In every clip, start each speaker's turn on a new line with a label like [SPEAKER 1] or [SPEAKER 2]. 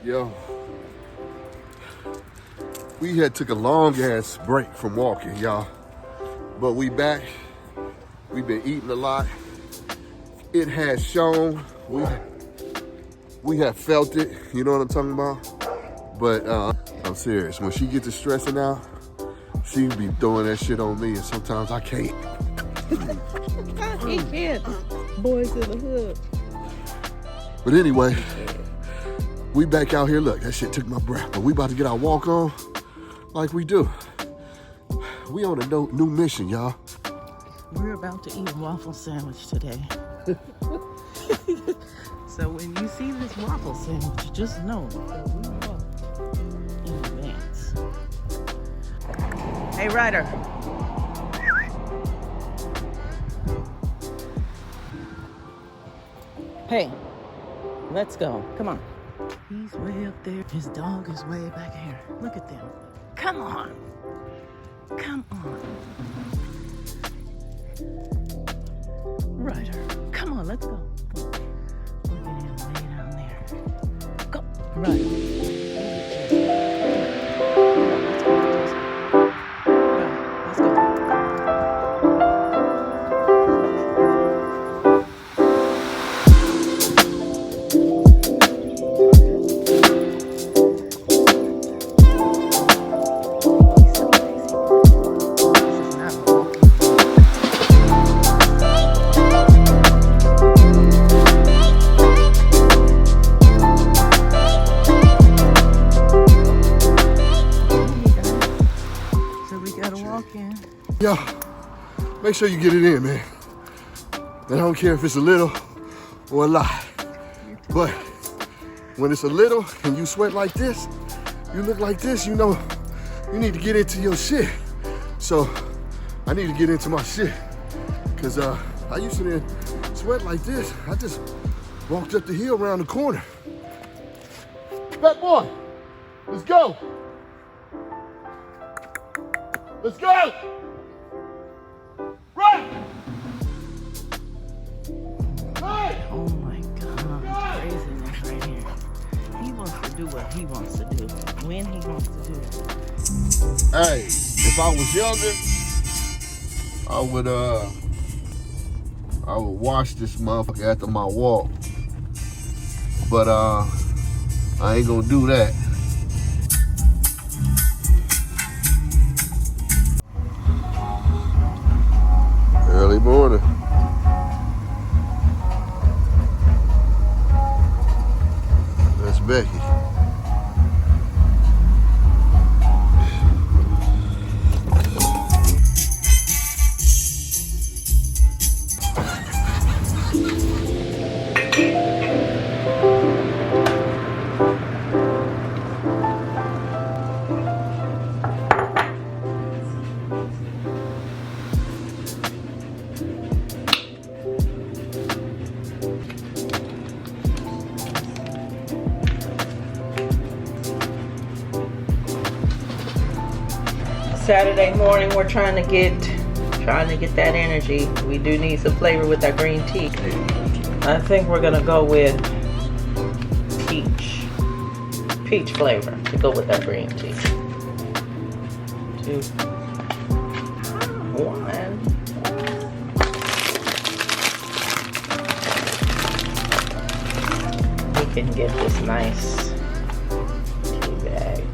[SPEAKER 1] Yo, we had took a long ass break from walking, y'all. But we back. We've been eating a lot. It has shown. We have felt it. You know what I'm talking about? But I'm serious. When she gets to stressing out, she be throwing that shit on me, and sometimes I can't.
[SPEAKER 2] He can't. Boys in the hood.
[SPEAKER 1] But anyway, we back out here. Look, that shit took my breath. But we about to get our walk on like we do. We on a new mission, y'all.
[SPEAKER 2] We're about to eat a waffle sandwich today. So when you see this waffle sandwich, just know that we are in advance. Hey, Ryder. Hey, let's go. Come on. He's way up there. His dog is way back here. Look at them. Come on. Come on. Ryder, come on, let's go. Look at him way down there. Go, Ryder. Let's go.
[SPEAKER 1] Yo, make sure you get it in, man. And I don't care if it's a little or a lot. But when it's a little and you sweat like this, you look like this, you know, you need to get into your shit. So I need to get into my shit. Cause I used to sweat like this. I just walked up the hill around the corner. Fat boy, let's go. Let's go. Run! Hey!
[SPEAKER 2] Oh my God, craziness right here. He wants to do what he wants to do, when he wants to do it.
[SPEAKER 1] Hey, if I was younger, I would wash this motherfucker after my walk. But I ain't gonna do that. Early morning. That's Becky.
[SPEAKER 2] Saturday morning, we're trying to get that energy. We do need some flavor with our green tea. I think we're gonna go with peach flavor to go with our green tea. 2, 1. We can get this nice tea bag.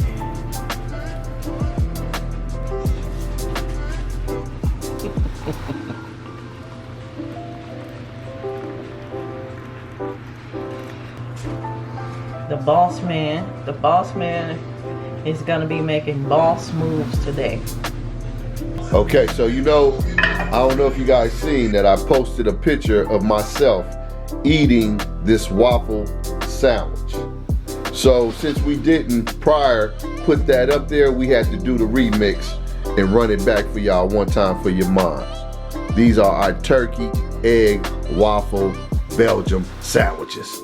[SPEAKER 2] The boss man is gonna be making boss moves today.
[SPEAKER 1] Okay, so you know, I don't know if you guys seen that I posted a picture of myself eating this waffle sandwich. So since we didn't prior put that up there, we had to do the remix and run it back for y'all one time for your mom. These are our turkey, egg, waffle, Belgium sandwiches.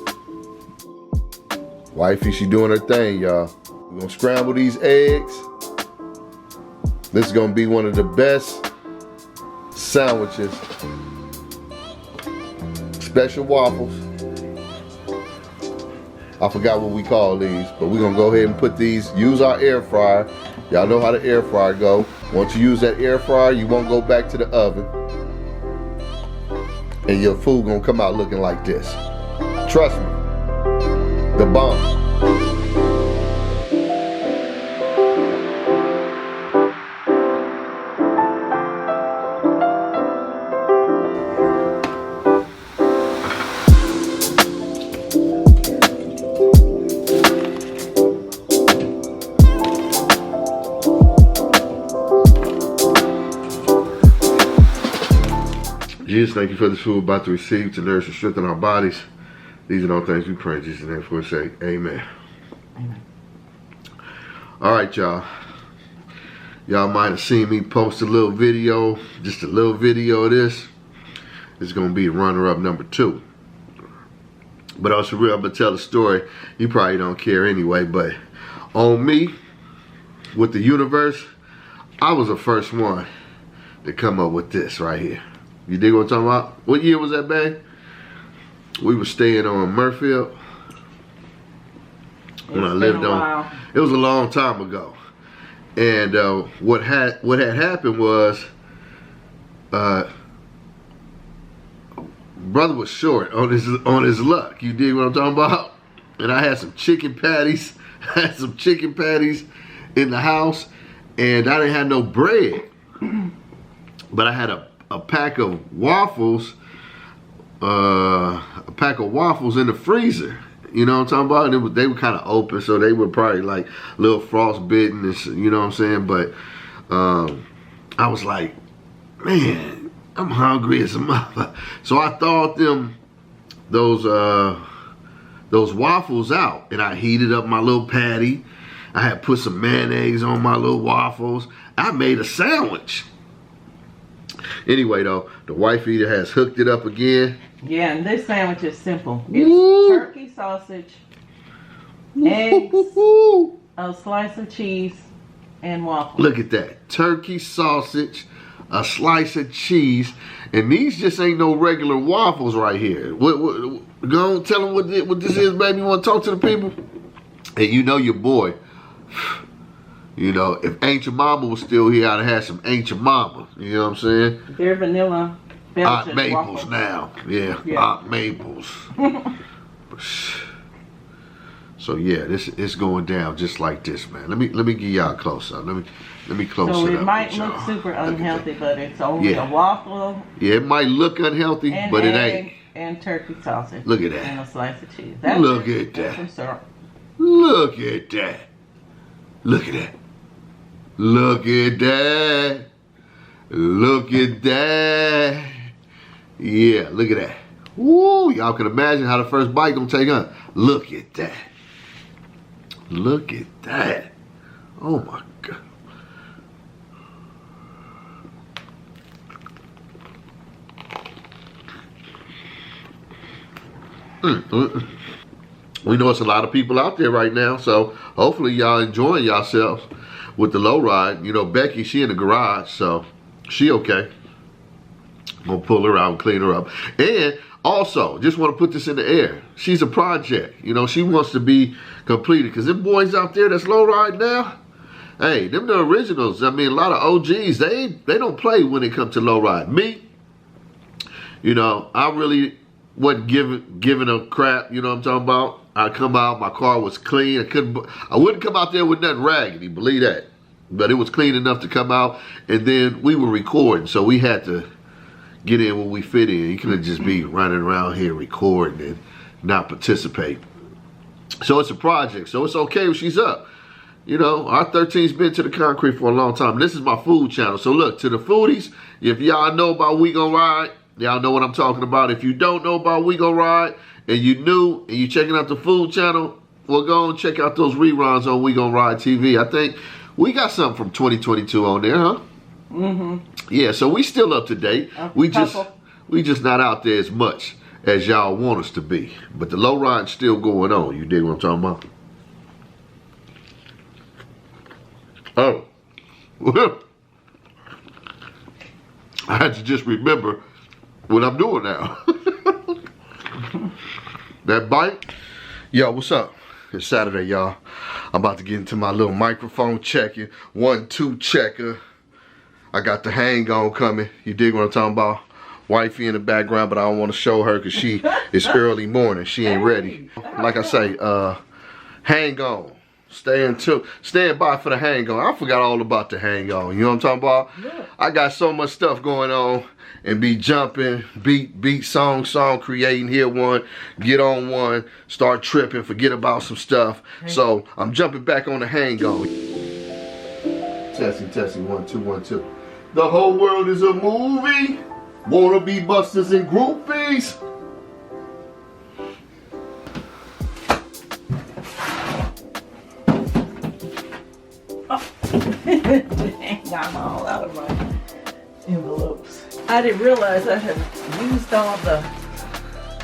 [SPEAKER 1] Wifey, she doing her thing, y'all. We're gonna scramble these eggs. This is gonna be one of the best sandwiches. Special waffles. I forgot what we call these, but we're gonna go ahead and put these, use our air fryer. Y'all know how the air fryer go. Once you use that air fryer, you won't go back to the oven. And your food gonna come out looking like this. Trust me, the bomb. Jesus, thank you for this food we're about to receive to nourish and strengthen our bodies. These are all things we pray in Jesus' name for his sake. Amen.
[SPEAKER 2] Amen.
[SPEAKER 1] All right, y'all. Y'all might have seen me post a little video, just a little video of this. It's going to be runner-up number 2. But also, real, I'm going to tell the story. You probably don't care anyway, but on me, with the universe, I was the first one to come up with this right here. You dig what I'm talking about? What year was that, babe? We were staying on Murfield. When I lived on. It was a long time ago. And what had happened was, brother was short on his luck. You dig what I'm talking about? And I had some chicken patties. I had some chicken patties in the house, and I didn't have no bread. But I had a pack of waffles, in the freezer. You know what I'm talking about? They were kind of open, so they were probably like a little frostbitten, and you know what I'm saying? But I was like, man, I'm hungry as a mother. So I thawed those waffles out, and I heated up my little patty. I had put some mayonnaise on my little waffles. I made a sandwich. Anyway, though, the wife eater has hooked it up again.
[SPEAKER 2] Yeah, and this sandwich is simple. It's turkey sausage, eggs, a slice of cheese, and waffles.
[SPEAKER 1] Look at that. Turkey sausage, a slice of cheese, and these just ain't no regular waffles right here. Go on, tell them what this is, baby. You want to talk to the people? And you know your boy. You know, if Ancient Mama was still here, I'd have had some Ancient Mama. You know what I'm saying?
[SPEAKER 2] They're vanilla Belgian
[SPEAKER 1] Aunt Maples
[SPEAKER 2] waffles.
[SPEAKER 1] now. Yeah, Aunt Maples. So yeah, it's going down just like this, man. Let me give y'all a close up. Let me close it up.
[SPEAKER 2] So it might look super unhealthy, but it's only a waffle.
[SPEAKER 1] Yeah, it might look unhealthy, but it ain't.
[SPEAKER 2] And turkey sausage.
[SPEAKER 1] Look at that.
[SPEAKER 2] And a slice of cheese.
[SPEAKER 1] Look at that.
[SPEAKER 2] Some syrup.
[SPEAKER 1] Look at that. Look at that. Look at that. Look at that. Yeah, look at that. Woo, y'all can imagine how the first bite gonna take on. Look at that. Look at that. Oh my God. We know it's a lot of people out there right now, so hopefully y'all enjoying yourselves with the Lowrider. You know, Becky, she in the garage, so she okay. I'm gonna pull her out and clean her up. And also, just want to put this in the air. She's a project. You know, she wants to be completed. Because them boys out there that's Lowrider now, hey, them the originals. I mean, a lot of OGs, they don't play when it comes to Lowrider. Me, you know, I really wasn't giving a crap. You know what I'm talking about? I come out, my car was clean. I wouldn't come out there with nothing raggedy, believe that. But it was clean enough to come out. And then we were recording, so we had to get in when we fit in. You couldn't just be running around here recording and not participate. So it's a project, so it's okay if she's up. You know, our 13's been to the concrete for a long time. This is my food channel. So look, to the foodies, if y'all know about We Gon' Ride, y'all know what I'm talking about. If you don't know about We Gon' Ride, and you new, and you checking out the food channel, well, go and check out those reruns on We Gon' Ride TV. I think we got something from 2022 on there, huh? Mm-hmm. Yeah, so we still up to date. We just not out there as much as y'all want us to be. But the low ride's still going on. You dig what I'm talking about? Oh. I had to just remember what I'm doing now. That bite, Yo, what's up? It's Saturday, y'all. I'm about to get into my little microphone checking. 1, 2 checker. I got the hang on coming. You dig what I'm talking about? Wifey in the background, but I don't want to show her because it's early morning. She ain't ready. Like I say, hang on. Stand by for the hang on. I forgot all about the hang on. You know what I'm talking about? Yeah. I got so much stuff going on and be jumping, beat, song, creating, hear one, get on one, start tripping, forget about some stuff. So I'm jumping back on the hang on. Testing, 1, 2, 1, 2. The whole world is a movie. Wanna be busters and groupies.
[SPEAKER 2] Dang, I'm all out of my envelopes. I didn't realize I had used all the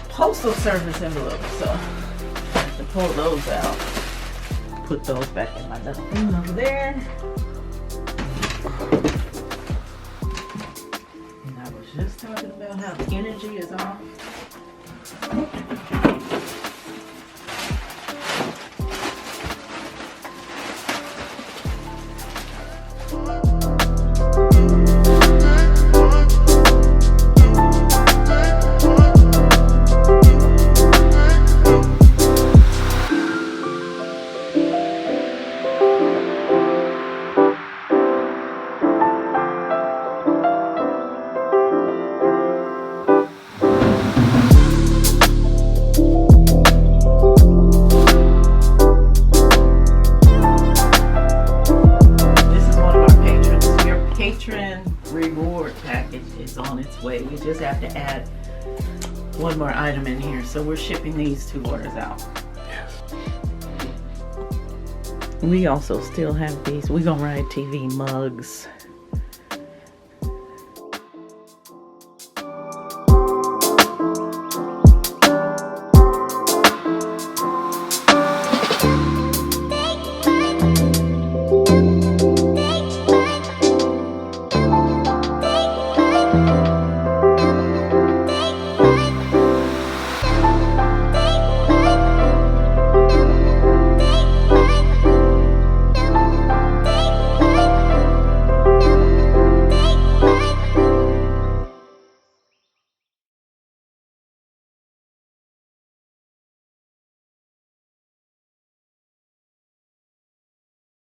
[SPEAKER 2] postal service envelopes, so I have to pull those out. Put those back in my little thing over there. And I was just talking about how the energy is off. Reward package is on its way. We just have to add one more item in here, so we're shipping these 2 orders out. Yes. We also still have these. We're gonna ride TV mugs.